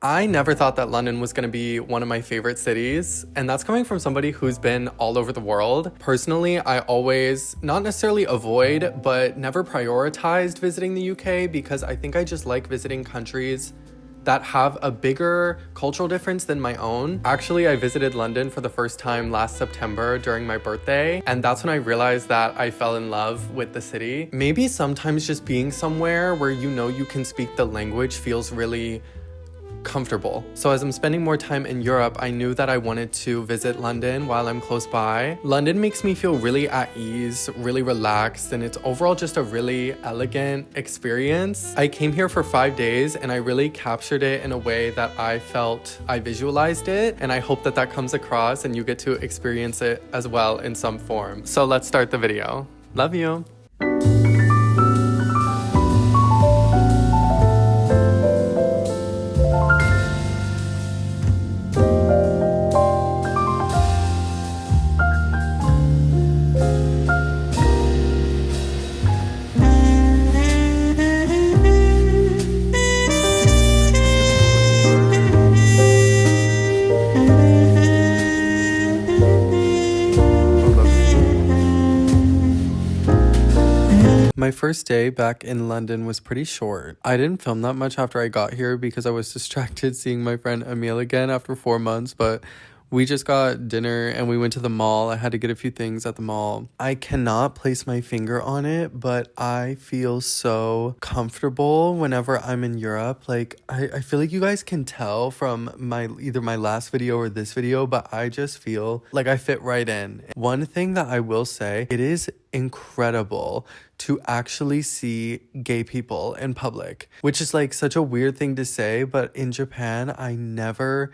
I never thought that London was gonna be one of my favorite cities, and that's coming from somebody who's been all over the world. Personally, I always, not necessarily avoid, but never prioritized visiting the UK because I think I just like visiting countries that have a bigger cultural difference than my own. Actually, I visited London for the first time last September during my birthday, and that's when I realized that I fell in love with the city. Maybe sometimes just being somewhere where you know you can speak the language feels really comfortable. So as I'm spending more time in Europe, I knew that I wanted to visit London while I'm close by. London makes me feel really at ease, really relaxed, and it's overall just a really elegant experience. I came here for 5 days and I really captured it in a way that I felt I visualized it, and I hope that that comes across and you get to experience it as well in some form. So let's start the video. Love you. My first day back in London was pretty short. I didn't film that much after I got here because I was distracted seeing my friend Emil again after 4 months, but we just got dinner and we went to the mall. I had to get a few things at the mall. I cannot place my finger on it, but I feel so comfortable whenever I'm in Europe. Like, I feel like you guys can tell from either my last video or this video, but I just feel like I fit right in. One thing that I will say, it is incredible to actually see gay people in public, which is like such a weird thing to say, but in Japan, I never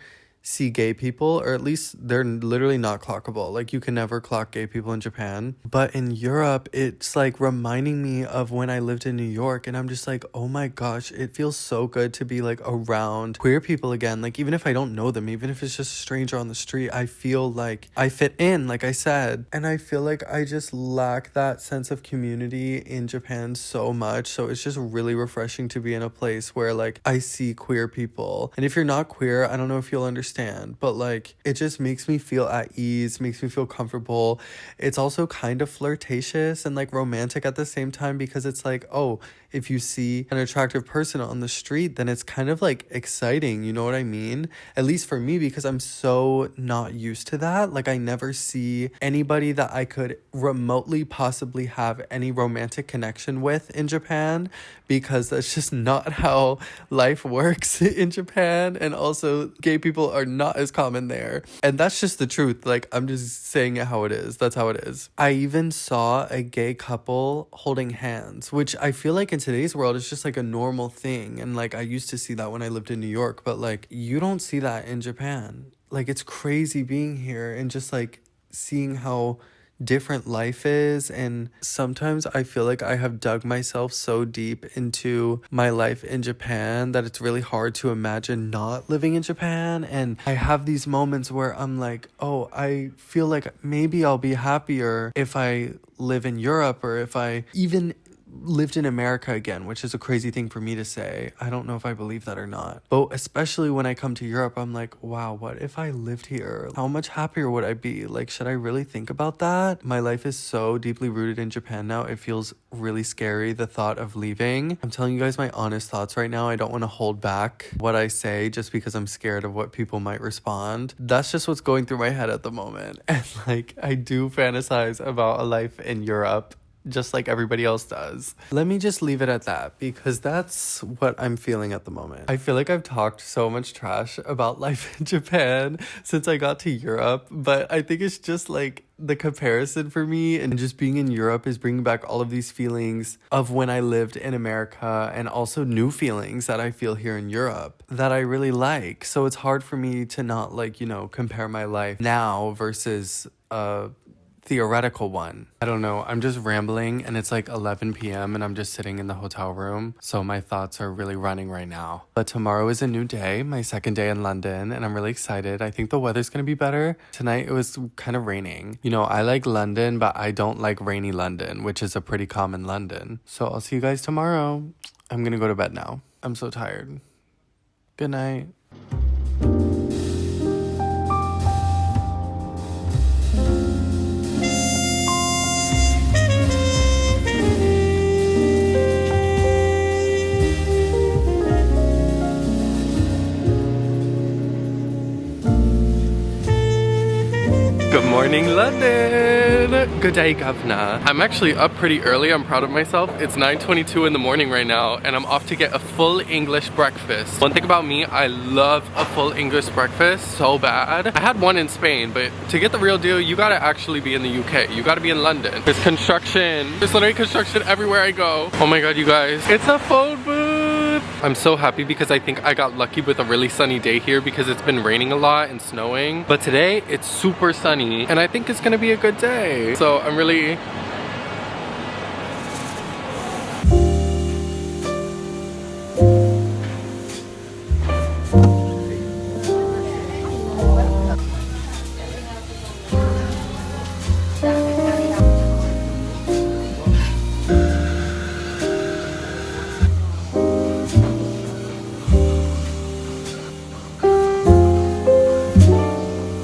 see gay people, or at least they're literally not clockable. Like, you can never clock gay people in Japan. But in Europe, it's like reminding me of when I lived in New York, and I'm just like, oh my gosh, it feels so good to be like around queer people again. Like, even if I don't know them, even if it's just a stranger on the street, I feel like I fit in, like I said. And I feel like I just lack that sense of community in Japan so much. So it's just really refreshing to be in a place where like I see queer people. And if you're not queer, I don't know if you'll understand, but like it just makes me feel at ease, makes me feel comfortable. It's also kind of flirtatious and like romantic at the same time, because it's like, oh, if you see an attractive person on the street, then it's kind of like exciting, you know what I mean? At least for me, because I'm so not used to that. Like, I never see anybody that I could remotely possibly have any romantic connection with in Japan, because that's just not how life works in Japan. And also, gay people are not as common there. And that's just the truth. Like, I'm just saying it how it is. That's how it is. I even saw a gay couple holding hands, which I feel like in today's world is just like a normal thing. And like, I used to see that when I lived in New York, but like, you don't see that in Japan. Like, it's crazy being here and just like seeing how different life is. And sometimes I feel like I have dug myself so deep into my life in Japan that it's really hard to imagine not living in Japan. And I have these moments where I'm like, oh, I feel like maybe I'll be happier if I live in Europe, or if I even lived in America again, which is a crazy thing for me to say. I don't know if I believe that or not. But especially when I come to Europe, I'm like, wow, what if I lived here? How much happier would I be? Like, should I really think about that? My life is so deeply rooted in Japan now. It feels really scary, the thought of leaving. I'm telling you guys my honest thoughts right now. I don't want to hold back what I say just because I'm scared of what people might respond. That's just what's going through my head at the moment. And like, I do fantasize about a life in Europe, just like everybody else does. Let me just leave it at that, because that's what I'm feeling at the moment. I feel like I've talked so much trash about life in Japan since I got to Europe, but I think it's just like the comparison for me, and just being in Europe is bringing back all of these feelings of when I lived in America, and also new feelings that I feel here in Europe that I really like. So it's hard for me to not like, you know, compare my life now versus theoretical one. I don't know. I'm just rambling, and it's like 11 p.m. and I'm just sitting in the hotel room. So my thoughts are really running right now. But tomorrow is a new day, my second day in London, and I'm really excited. I think the weather's going to be better. Tonight it was kind of raining. You know, I like London, but I don't like rainy London, which is a pretty common London. So I'll see you guys tomorrow. I'm going to go to bed now. I'm so tired. Good night. Good morning, London! Good day, governor. I'm actually up pretty early. I'm proud of myself. It's 9:22 in the morning right now, and I'm off to get a full English breakfast. One thing about me, I love a full English breakfast so bad. I had one in Spain, but to get the real deal, you gotta actually be in the UK. You gotta be in London. There's construction. There's literally construction everywhere I go. Oh my god, you guys. It's a phone booth! I'm so happy because I think I got lucky with a really sunny day here because it's been raining a lot and snowing. But today, it's super sunny, and I think it's gonna be a good day. So I'm really...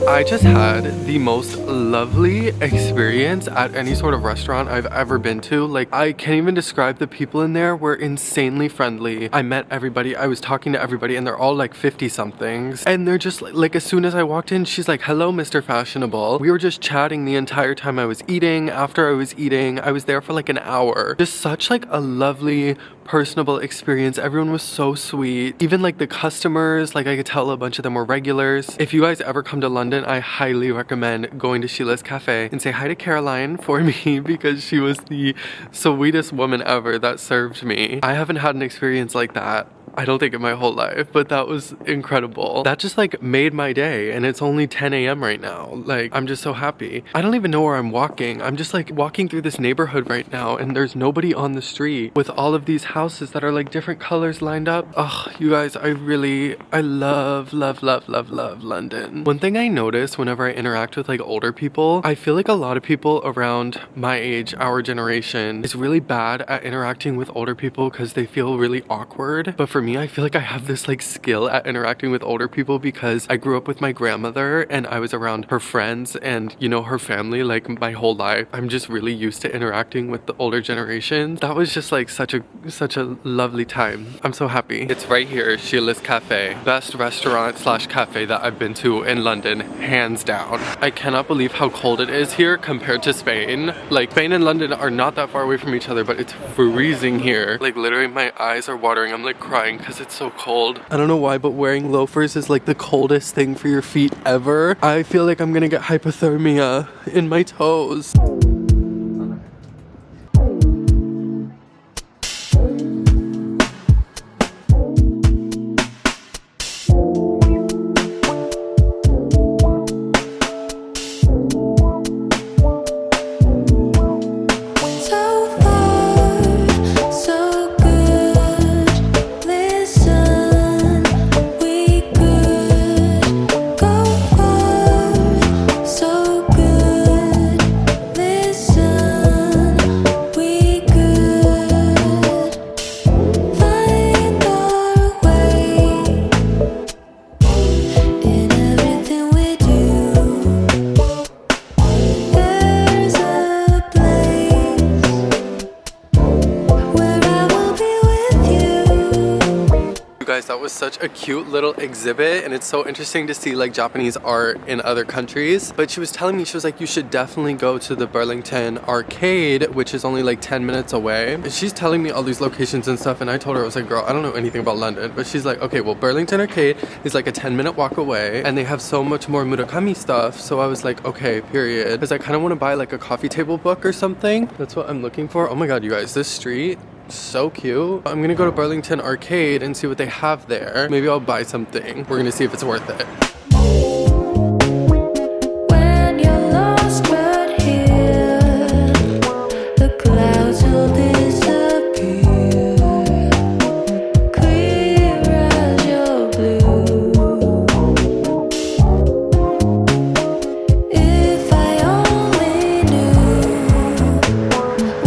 I just had the most lovely experience at any sort of restaurant I've ever been to. Like, I can't even describe. The people in there were insanely friendly. I met everybody, I was talking to everybody, and they're all like 50 somethings. And they're just like, as soon as I walked in, she's like, hello, Mr. Fashionable. We were just chatting the entire time I was eating. After I was eating, I was there for like an hour. Just such like a lovely, personable experience. Everyone was so sweet. Even like the customers, like I could tell a bunch of them were regulars. If you guys ever come to London, I highly recommend going to Sheila's Cafe and say hi to Caroline for me because she was the sweetest woman ever that served me. I haven't had an experience like that, I don't think, in my whole life, but that was incredible. That just like made my day, and it's only 10 a.m. right now. Like, I'm just so happy. I don't even know where I'm walking. I'm just like walking through this neighborhood right now, and there's nobody on the street with all of these houses that are like different colors lined up. Ugh, you guys, I love London. One thing I notice whenever I interact with like older people, I feel like a lot of people around my age, our generation, is really bad at interacting with older people because they feel really awkward. But for me, I feel like I have this like skill at interacting with older people because I grew up with my grandmother and I was around her friends and, you know, her family like my whole life. I'm just really used to interacting with the older generations. That was just like such a lovely time. I'm so happy. It's right here, Sheila's Cafe. Best restaurant slash cafe that I've been to in London, hands down. I cannot believe how cold it is here compared to Spain. Like, Spain and London are not that far away from each other, but it's freezing here. Like, literally my eyes are watering. I'm like crying because it's so cold. I don't know why, but wearing loafers is like the coldest thing for your feet ever. I feel like I'm gonna get hypothermia in my toes. That was such a cute little exhibit, and it's so interesting to see like Japanese art in other countries. But she was telling me, she was like, you should definitely go to the Burlington arcade, which is only like 10 minutes away. And she's telling me all these locations and stuff, and I told her, I was like, girl, I don't know anything about London. But she's like, okay, well, Burlington arcade is like a 10-minute walk away, and they have so much more Murakami stuff. So I was like, okay, period, because I kind of want to buy like a coffee table book or something. That's what I'm looking for. Oh my god, you guys, this street, so cute. I'm gonna go to Burlington Arcade and see what they have there. Maybe I'll buy something. We're gonna see if it's worth it. When you're lost but here, the clouds will disappear, clear as your blue. If I only knew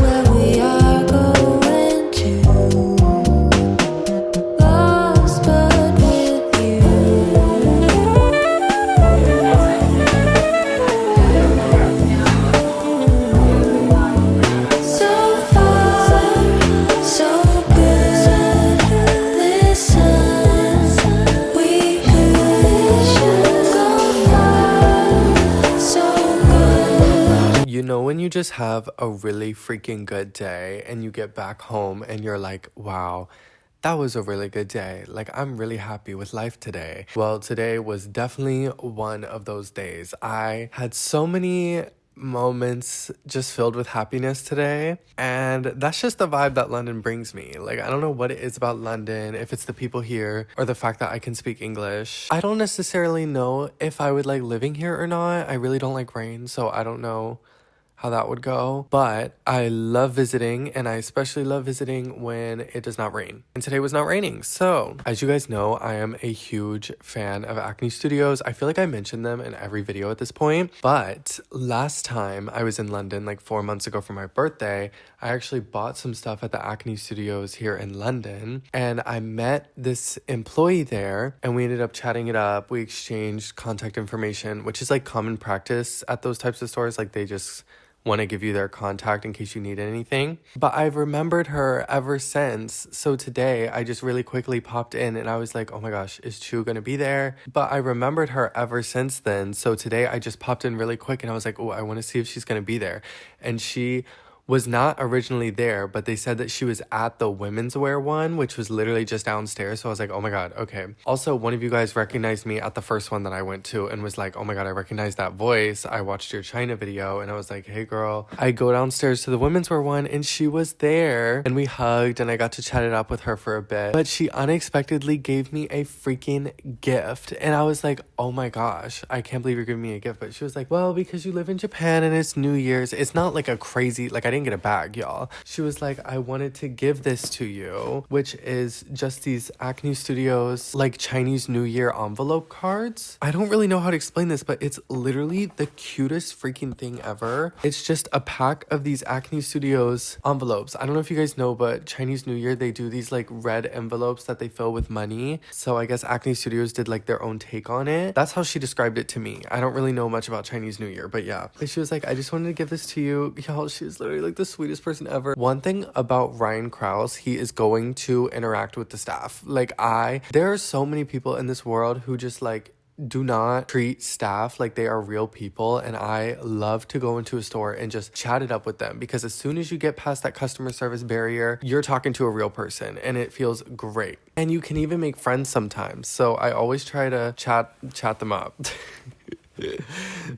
where we are going to, lost but with you. just have a really freaking good day and you get back home and you're like, wow, that was a really good day. Like, I'm really happy with life today. Well, today was definitely one of those days. I had so many moments just filled with happiness today, and that's just the vibe that London brings me. Like, I don't know what it is about London, if it's the people here or the fact that I can speak English. I don't necessarily know if I would like living here or not. I really don't like rain, so I don't know how that would go, but I love visiting, and I especially love visiting when it does not rain. And today was not raining. So as you guys know, I am a huge fan of Acne Studios. I feel like I mentioned them in every video at this point, but last time I was in London, like 4 months ago for my birthday, I actually bought some stuff at the Acne Studios here in London, and I met this employee there and we ended up chatting it up. We exchanged contact information, which is like common practice at those types of stores. Like, they just want to give you their contact in case you need anything. But I've remembered her ever since. So today I just really quickly popped in and I was like, oh my gosh, is Chu gonna be there? But I remembered her ever since then. So today I just popped in really quick and I was like, oh, I want to see if she's gonna be there. And she was not originally there, but they said that she was at the women's wear one, which was literally just downstairs. So I was like, oh my God, okay. Also, one of you guys recognized me at the first one that I went to and was like, oh my God, I recognize that voice. I watched your China video and I was like, hey girl. I go downstairs to the women's wear one and she was there and we hugged and I got to chat it up with her for a bit. But she unexpectedly gave me a freaking gift. And I was like, oh my gosh, I can't believe you're giving me a gift. But she was like, well, because you live in Japan and it's New Year's. It's not like a crazy, like, I didn't get a bag, y'all. She was like, I wanted to give this to you, which is just these Acne Studios like Chinese New Year envelope cards. I don't really know how to explain this, but it's literally the cutest freaking thing ever. It's just a pack of these Acne Studios envelopes. I don't know if you guys know, but Chinese New Year, they do these like red envelopes that they fill with money. So I guess Acne Studios did like their own take on it. That's how she described it to me. I don't really know much about Chinese New Year, but yeah. And she was like, I just wanted to give this to you. Y'all, she was literally like the sweetest person ever. One thing about Ryan Crouse, he is going to interact with the staff. Like, there are so many people in this world who just like do not treat staff like they are real people, and I love to go into a store and just chat it up with them, because as soon as you get past that customer service barrier, you're talking to a real person and it feels great. And you can even make friends sometimes. So I always try to chat them up.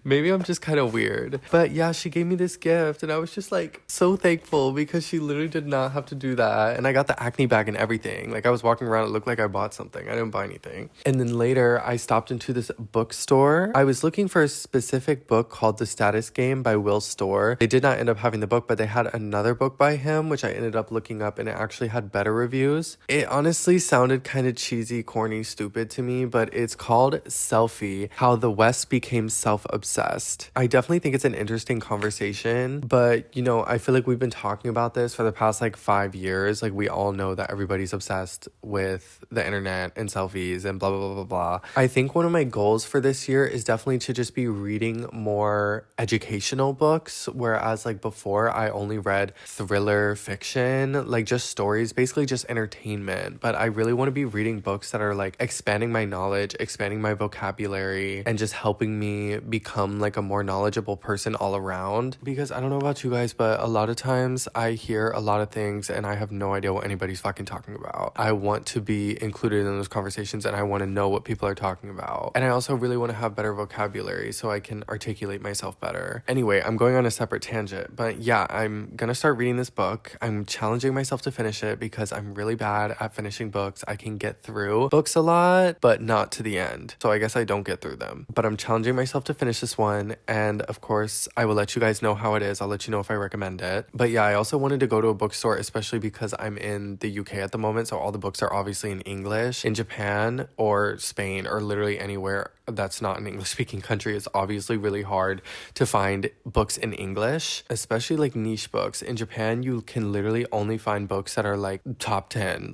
Maybe I'm just kind of weird, but yeah, she gave me this gift and I was just like so thankful, because she literally did not have to do that. And I got the acne bag and everything. Like, I was walking around, it looked like I bought something. I didn't buy anything. And then later I stopped into this bookstore. I was looking for a specific book called The Status Game by Will Storr. They did not end up having the book, but they had another book by him, which I ended up looking up, and it actually had better reviews. It honestly sounded kind of cheesy, corny, stupid to me, but it's called Selfie: How the West Became Self-Obsessed. I definitely think it's an interesting conversation, but you know, I feel like we've been talking about this for the past like 5 years. Like, we all know that everybody's obsessed with the internet and selfies and blah, blah, blah, blah, blah. I think one of my goals for this year is definitely to just be reading more educational books, whereas like before I only read thriller fiction, like just stories, basically just entertainment. But I really want to be reading books that are like expanding my knowledge, expanding my vocabulary, and just helping me become like a more knowledgeable person all around. Because I don't know about you guys, but a lot of times I hear a lot of things and I have no idea what anybody's fucking talking about. I want to be included in those conversations and I want to know what people are talking about. And I also really want to have better vocabulary so I can articulate myself better. Anyway, I'm going on a separate tangent, but yeah, I'm gonna start reading this book. I'm challenging myself to finish it because I'm really bad at finishing books. I can get through books a lot, but not to the end. So I guess I don't get through them. But I'm challenging myself to finish this one, and of course I will let you guys know how it is. I'll let you know if I recommend it. But yeah, I also wanted to go to a bookstore, especially because I'm in the UK at the moment, so all the books are obviously in English. In Japan or Spain or literally anywhere that's not an English speaking country, it's obviously really hard to find books in English, especially like niche books. In Japan, you can literally only find books that are like top 10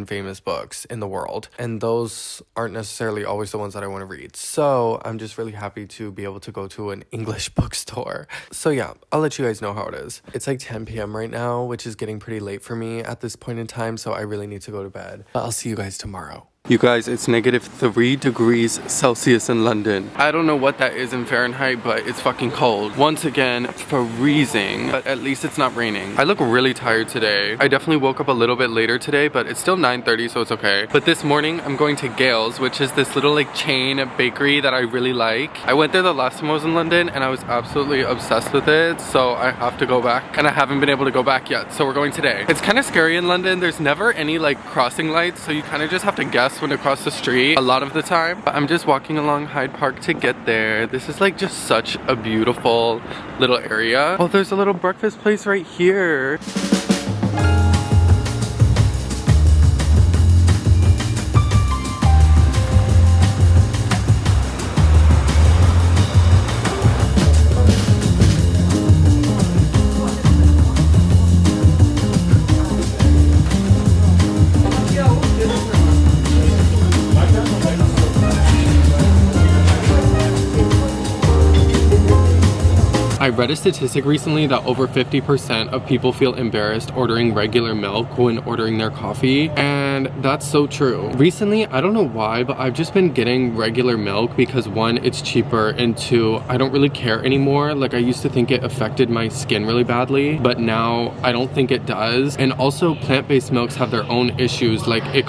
famous books in the world, and those aren't necessarily always the ones that I want to read. So I'm just really happy to be able to go to an English bookstore. So yeah, I'll let you guys know how it is. It's like 10 p.m. right now, which is getting pretty late for me at this point in time, so I really need to go to bed. But I'll see you guys tomorrow. You guys, it's -3 degrees Celsius in London. I don't know what that is in Fahrenheit, but it's fucking cold. Once again, freezing, but at least it's not raining. I look really tired today. I definitely woke up a little bit later today, but it's still 9:30, so it's okay. But this morning, I'm going to Gale's, which is this little like chain bakery that I really like. I went there the last time I was in London, and I was absolutely obsessed with it, so I have to go back, and I haven't been able to go back yet, so we're going today. It's kind of scary in London. There's never any like crossing lights, so you kind of just have to guess when to cross the street a lot of the time. But I'm just walking along Hyde Park to get there. This is like just such a beautiful little area. Oh, there's a little breakfast place right here. I read a statistic recently that over 50% of people feel embarrassed ordering regular milk when ordering their coffee, and that's so true. Recently, I don't know why, but I've just been getting regular milk because one, it's cheaper, and two, I don't really care anymore. Like, I used to think it affected my skin really badly, but now I don't think it does. And also, plant-based milks have their own issues, like it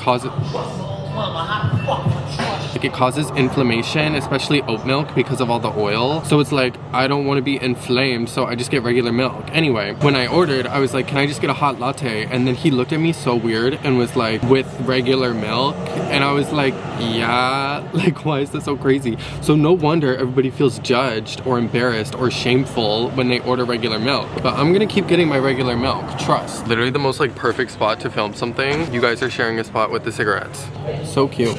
causes inflammation, especially oat milk, because of all the oil. So it's like, I don't want to be inflamed, so I just get regular milk. Anyway, when I ordered, I was like, can I just get a hot latte? And then he looked at me so weird and was like, with regular milk? And I was like, yeah, like, why is this so crazy? So no wonder everybody feels judged or embarrassed or shameful when they order regular milk. But I'm gonna keep getting my regular milk, trust. Literally the most like perfect spot to film something. You guys are sharing a spot with the cigarettes. So cute.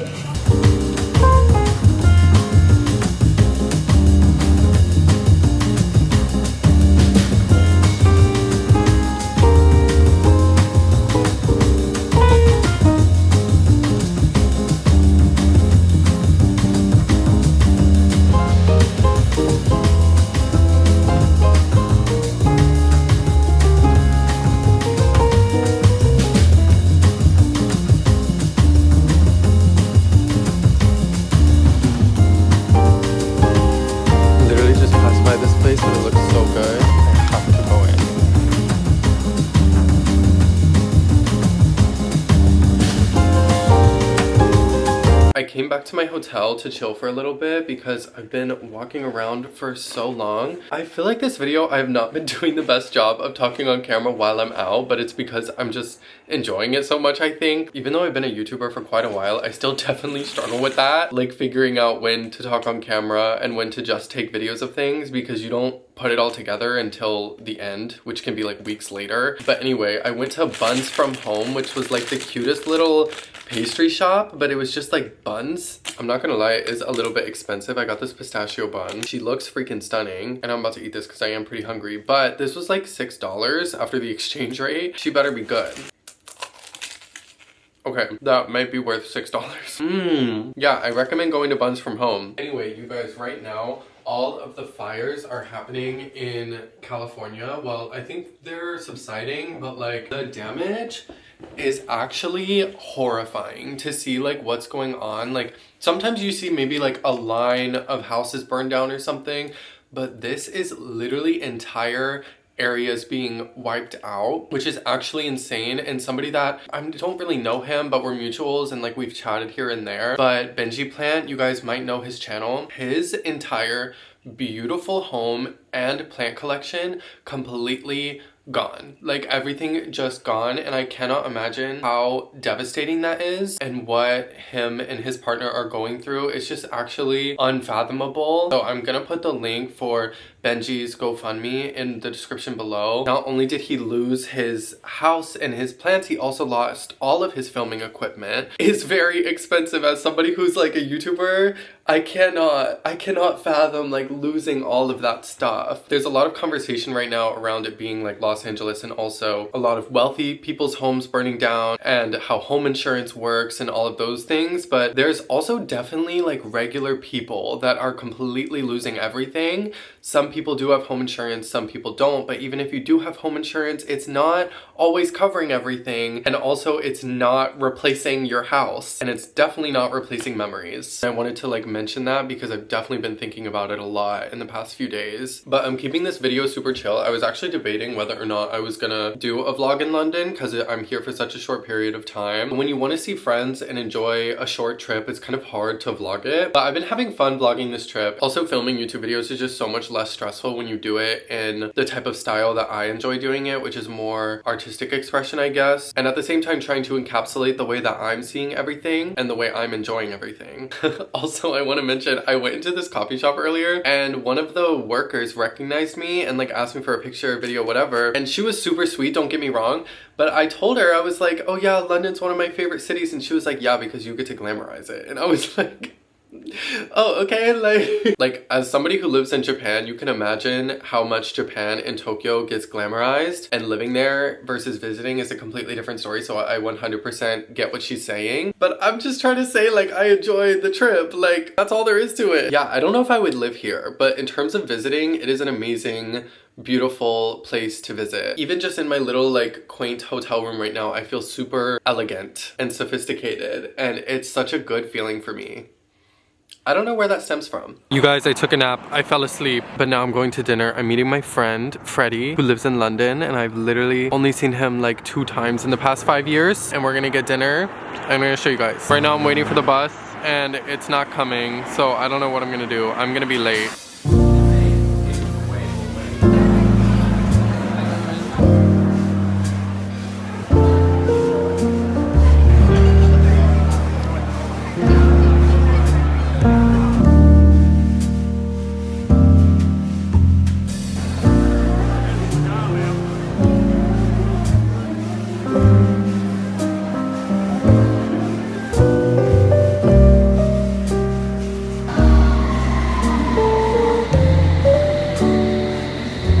I came back to my hotel to chill for a little bit because I've been walking around for so long. I feel like this video, I have not been doing the best job of talking on camera while I'm out, but it's because I'm just enjoying it so much, I think. Even though I've been a YouTuber for quite a while, I still definitely struggle with that. Like figuring out when to talk on camera and when to just take videos of things, because you don't put it all together until the end, which can be like weeks later. But anyway, I went to Buns From Home, which was like the cutest little pastry shop, but it was just like buns. I'm not gonna lie, it is a little bit expensive. I got this pistachio bun. She looks freaking stunning, and I'm about to eat this because I am pretty hungry, but this was like $6 after the exchange rate. She better be good. Okay, that might be worth $6. Yeah, I recommend going to Buns From Home. Anyway, you guys, right now, all of the fires are happening in California. Well, I think they're subsiding, but like the damage is actually horrifying to see like what's going on. Like sometimes you see maybe like a line of houses burned down or something, but this is literally entire areas being wiped out, which is actually insane. And somebody that I don't really know him, but we're mutuals and like we've chatted here and there, but Benji Plant, you guys might know his channel. His entire beautiful home and plant collection completely gone. Like everything just gone, and I cannot imagine how devastating that is and what him and his partner are going through. It's just actually unfathomable. So I'm gonna put the link for Benji's GoFundMe in the description below. Not only did he lose his house and his plants, he also lost all of his filming equipment. It's very expensive. As somebody who's like a YouTuber, I cannot fathom like losing all of that stuff. There's a lot of conversation right now around it being like Los Angeles, and also a lot of wealthy people's homes burning down and how home insurance works and all of those things. But there's also definitely like regular people that are completely losing everything. Some people do have home insurance, some people don't, but even if you do have home insurance, it's not always covering everything, and also it's not replacing your house, and it's definitely not replacing memories. I wanted to like mention that because I've definitely been thinking about it a lot in the past few days. But I'm keeping this video super chill. I was actually debating whether or not I was gonna do a vlog in London because I'm here for such a short period of time. When you want to see friends and enjoy a short trip, it's kind of hard to vlog it, but I've been having fun vlogging this trip. Also, filming YouTube videos is just so much less stressful when you do it in the type of style that I enjoy doing it, which is more artistic expression, I guess, and at the same time trying to encapsulate the way that I'm seeing everything and the way I'm enjoying everything. Also, I want to mention I went into this coffee shop earlier and one of the workers recognized me and like asked me for a picture, video, whatever, and she was super sweet, don't get me wrong, but I told her, I was like, oh yeah, London's one of my favorite cities, and she was like, yeah, because you get to glamorize it. And I was like, oh, okay. Like as somebody who lives in Japan, you can imagine how much Japan and Tokyo gets glamorized, and living there versus visiting is a completely different story. So I 100% get what she's saying, but I'm just trying to say like I enjoyed the trip. Like that's all there is to it. Yeah, I don't know if I would live here, but in terms of visiting, it is an amazing, beautiful place to visit. Even just in my little like quaint hotel room right now, I feel super elegant and sophisticated, and it's such a good feeling for me. I don't know where that stems from. You guys, I took a nap, I fell asleep, but now I'm going to dinner. I'm meeting my friend, Freddie, who lives in London, and I've literally only seen him like 2 times in the past 5 years, and we're gonna get dinner. I'm gonna show you guys. Right now I'm waiting for the bus, and it's not coming, so I don't know what I'm gonna do. I'm gonna be late.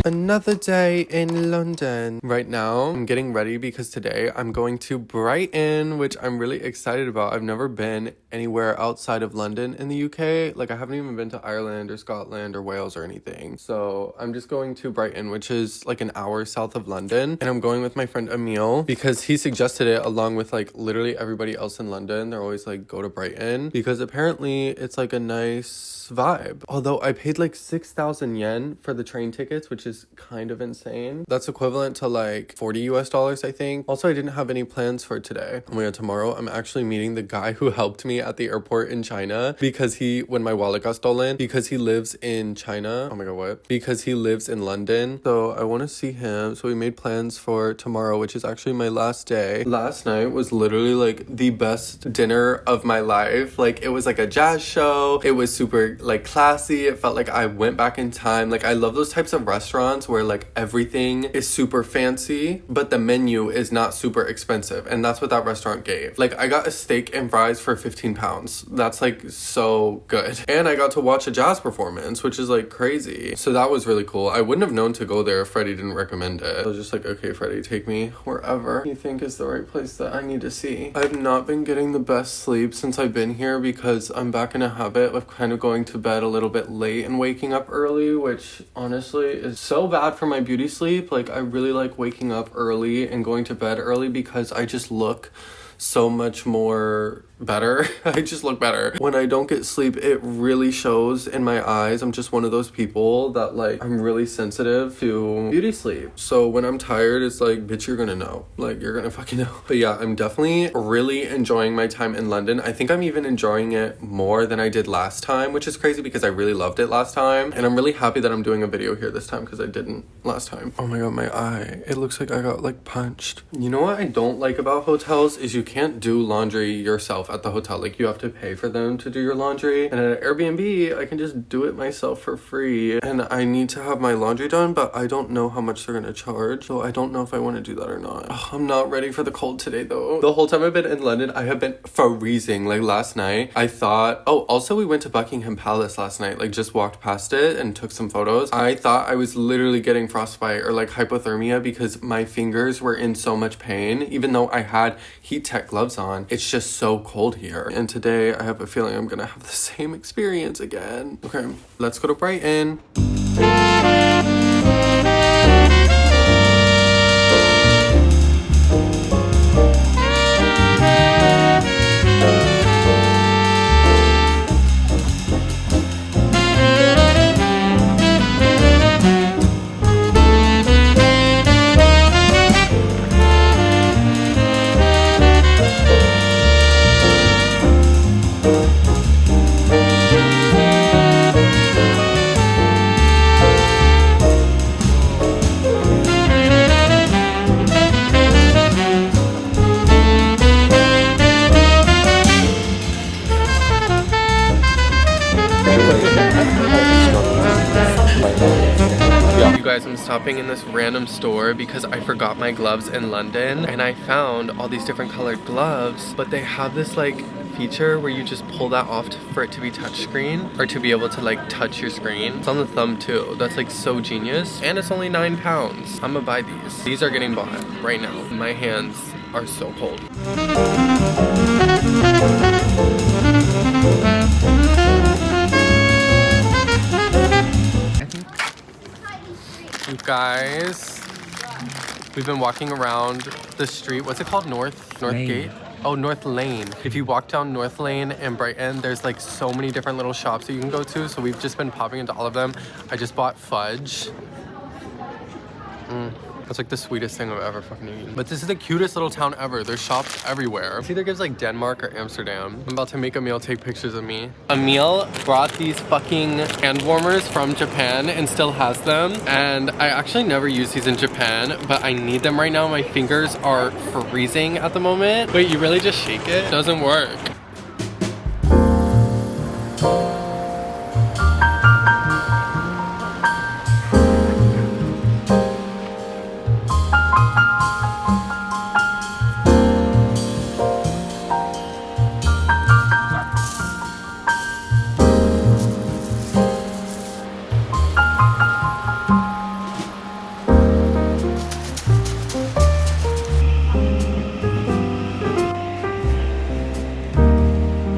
Another day in London. Right now, I'm getting ready because today I'm going to Brighton, which I'm really excited about. I've never been anywhere outside of London in the UK. Like I haven't even been to Ireland or Scotland or Wales or anything. So I'm just going to Brighton, which is like an hour south of London. And I'm going with my friend Emil because he suggested it along with like literally everybody else in London. They're always like, go to Brighton because apparently it's like a nice vibe. Although I paid like 6,000 yen for the train tickets, which is kind of insane. That's equivalent to like $40 US, I think. Also, I didn't have any plans for today. Oh my god, tomorrow I'm actually meeting the guy who helped me at the airport in China because when my wallet got stolen, because he lives in China. Oh my god, what? Because he lives in London. So I want to see him. So we made plans for tomorrow, which is actually my last day. Last night was literally like the best dinner of my life. Like it was like a jazz show. It was super like classy. It felt like I went back in time. Like I love those types of restaurants where like everything is super fancy, but the menu is not super expensive. And that's what that restaurant gave. Like I got a steak and fries for 15 pounds. That's like so good. And I got to watch a jazz performance, which is like crazy. So that was really cool. I wouldn't have known to go there if Freddie didn't recommend it. I was just like, okay, Freddie, take me wherever you think is the right place that I need to see. I've not been getting the best sleep since I've been here because I'm back in a habit of kind of going to bed a little bit late and waking up early, which honestly is so bad for my beauty sleep. Like I really like waking up early and going to bed early because I just look so much more better. I just look better. When I don't get sleep, it really shows in my eyes. I'm just one of those people that like, I'm really sensitive to beauty sleep. So when I'm tired, it's like, bitch, you're gonna know. Like, you're gonna fucking know. But yeah, I'm definitely really enjoying my time in London. I think I'm even enjoying it more than I did last time, which is crazy because I really loved it last time. And I'm really happy that I'm doing a video here this time because I didn't last time. Oh my god, my eye. It looks like I got like punched. You know what I don't like about hotels is you can't do laundry yourself yourself at the hotel. Like, you have to pay for them to do your laundry. And at Airbnb, I can just do it myself for free. And I need to have my laundry done, but I don't know how much they're gonna charge. So I don't know if I want to do that or not. Ugh, I'm not ready for the cold today, though. The whole time I've been in London, I have been freezing. Like, last night, I thought... Oh, also, we went to Buckingham Palace last night. Like, just walked past it and took some photos. I thought I was literally getting frostbite or, like, hypothermia because my fingers were in so much pain, even though I had heat tech gloves on. It's just so cold here. And today, I have a feeling I'm gonna have the same experience again. Okay, let's go to Brighton. You guys, I'm stopping in this random store because I forgot my gloves in London, and I found all these different colored gloves, but they have this like feature where you just pull that off for it to be touchscreen, or to be able to like touch your screen. It's on the thumb too. That's like so genius, and it's only £9. I'm gonna buy these. These are getting bought right now. My hands are so cold. You guys, we've been walking around the street. What's it called? North Gate? Oh, North Lane. If you walk down North Lane in Brighton, there's like so many different little shops that you can go to. So we've just been popping into all of them. I just bought fudge. That's like the sweetest thing I've ever fucking eaten. But this is the cutest little town ever. There's shops everywhere. It either gives like Denmark or Amsterdam. I'm about to make Emil take pictures of me. Emil brought these fucking hand warmers from Japan and still has them. And I actually never use these in Japan, but I need them right now. My fingers are freezing at the moment. Wait, you really just shake it? It doesn't work.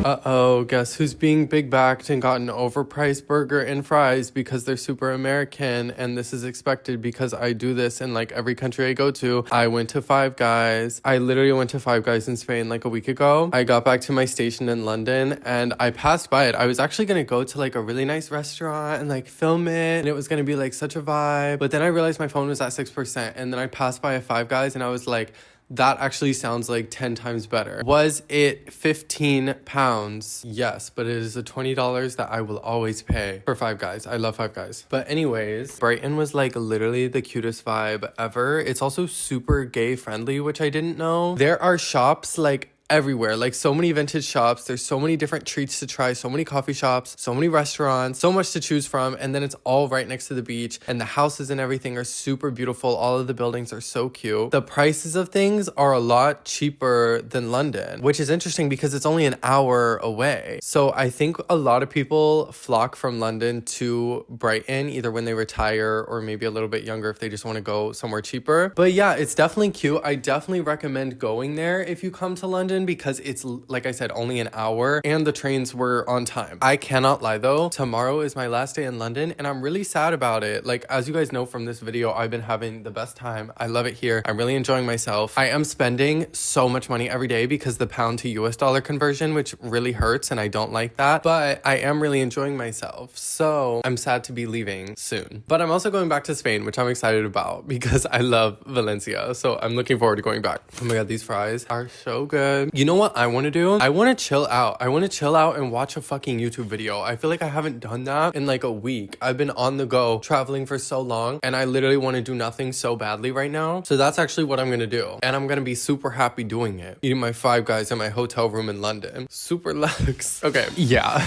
Uh-oh, guess who's being big-backed and got an overpriced burger and fries because they're super American, and this is expected because I do this in like every country I go to. I went to Five Guys. I literally went to Five Guys in Spain like a week ago. I got back to my station in London and I passed by it. I was actually gonna go to like a really nice restaurant and like film it, and it was gonna be like such a vibe. But then I realized my phone was at 6%, and then I passed by a Five Guys and I was like, that actually sounds like 10 times better. Was it £15? Yes, but it is a $20 that I will always pay for Five Guys. I love Five Guys. But anyways, Brighton was like literally the cutest vibe ever. It's also super gay friendly, which I didn't know. There are shops like everywhere, like so many vintage shops. There's so many different treats to try, so many coffee shops, so many restaurants, so much to choose from, and then it's all right next to the beach, and the houses and everything are super beautiful. All of the buildings are so cute. The prices of things are a lot cheaper than London, which is interesting because it's only an hour away. So I think a lot of people flock from London to Brighton, either when they retire or maybe a little bit younger if they just want to go somewhere cheaper. But yeah, it's definitely cute. I definitely recommend going there if you come to London, because it's, like I said, only an hour and the trains were on time. I cannot lie though, tomorrow is my last day in London and I'm really sad about it. Like, as you guys know from this video, I've been having the best time. I love it here. I'm really enjoying myself. I am spending so much money every day because the pound to US dollar conversion, which really hurts, and I don't like that, but I am really enjoying myself. So I'm sad to be leaving soon. But I'm also going back to Spain, which I'm excited about because I love Valencia. So I'm looking forward to going back. Oh my God, these fries are so good. vibe. You know what I want to do? I want to chill out. I want to chill out and watch a fucking YouTube video. I feel like I haven't done that in like a week. I've been on the go traveling for so long and I literally want to do nothing so badly right now. So that's actually what I'm gonna do. And I'm gonna be super happy doing it. Eating my Five Guys in my hotel room in London. Super luxe. Okay, yeah.